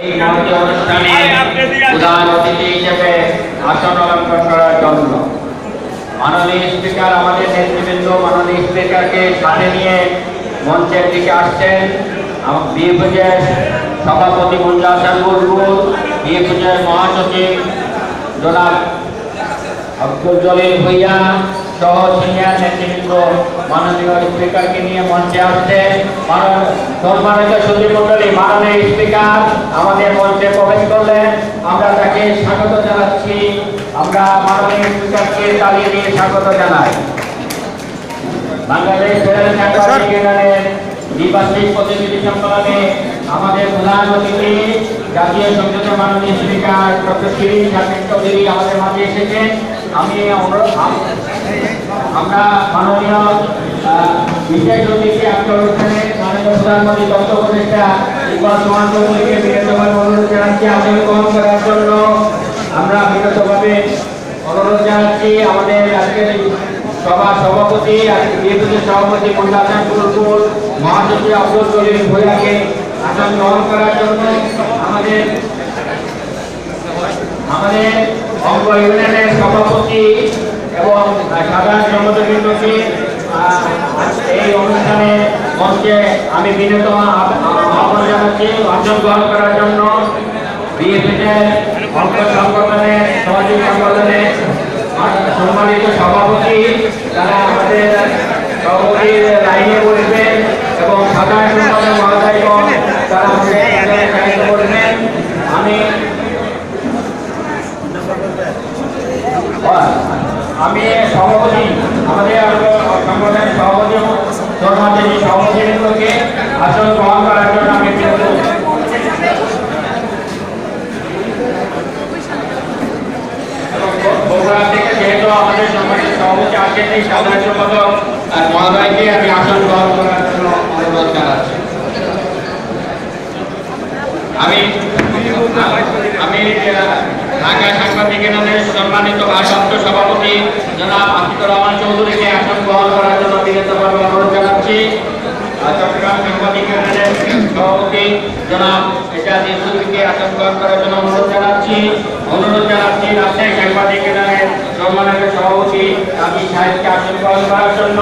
এই মঞ্চ অনুষ্ঠানে প্রধান অতিথি হিসেবে আসন অলঙ্করণ করার জন্য মাননীয় স্পিকার আমাদের নেতৃবৃন্দ মাননীয় স্পিকারকে সাথে নিয়ে মঞ্চের দিকে আসছেন। বিএফজের সভাপতি মুন্না হাসান বুলবুল, বিএফজের মহাসচিব জনাব আব্দুল জলিল ভূঁইয়া সহ সিনিয়র নেতৃবৃন্দ মাননীয় স্পিকারকে নিয়ে মঞ্চে আসছেন। সম্মানিত সুধী মণ্ডলী, মাননীয় স্পিকার আমাদের মঞ্চে প্রবেশ করলেন, আমরা তাকে স্বাগত জানাচ্ছি। আমরা মাননীয় স্পিকারকে তালি দিয়ে স্বাগত জানাই। বাংলাদেশ ফেডারেল সাংবাদিক ইউনিয়নের দ্বিবার্ষিক প্রতিনিধি সম্মেলনে আমাদের প্রধান অতিথি জাতীয় সংসদের মাননীয় স্পিকার ডক্টর শিরিন শারমিন চৌধুরী আমাদের মাঝে এসেছেন। আমরা মাননীয় বিশেষ অতিথি আজকের অনুষ্ঠানে মাননীয় প্রধানমন্ত্রী তথ্য উপদেষ্টা ইকবাল সোহান চৌধুরীকে বিনীতভাবে অনুরোধ জানাচ্ছি আসন গ্রহণ করার জন্য। আমরা বিনীতভাবে অনুরোধ জানাচ্ছি আমাদের আজকের সভার সভাপতি বিএনপির সভাপতি মুন্না হাসান বুলবুল, মহাসচিব আব্দুল জলিল ভূঁইয়াকে আসন গ্রহণ করার জন্য। আমাদের অঙ্গ ইউনিয়নের সভাপতি এবং সাধারণ সম্পাদককে এই অনুষ্ঠানে মঞ্চে আমি বিনীত আহ্বান জানাচ্ছি আসন গ্রহণ করার জন্য। বিএনপির অঙ্গ সংগঠনের সহযোগী সংগঠনের সম্মানিত সভাপতি তারা আমাদের সভাপতির লাইনে বসবেন এবং সাধারণ সম্পাদক মহোদয়গণ তারা আমাদের করবেন। আমি সভাপতি আমাদের সংগঠনের সভাপতি ধর্মাচারী সভাপতিকে আসন গ্রহণ করার জন্য আমি যেহেতু আমাদের সম্মানিত সভাপতি আছেন এই সাধারণ সম্পাদক মহোদয়কে আমি আসন গ্রহণ করার জন্য অনুরোধ জানাচ্ছি। আমি ঢাকা সাংবাদিক ইউনিয়নের সম্মানিত ভারপ্রাপ্ত সভাপতি জনাব আতিকুর রহমান চৌধুরীকে আসন গ্রহণ করার জন্য বিনীতভাবে অনুরোধ জানাচ্ছি। চট্টগ্রাম সাংবাদিক ইউনিয়নের সভাপতি জনাব এজাজ ইউসুফকে আসন গ্রহণ করার জন্য অনুরোধ জানাচ্ছি। রাজশাহী সাংবাদিক ইউনিয়নের সম্মানিত সভাপতি আমি সাহেবকে আসন গ্রহণ করার জন্য।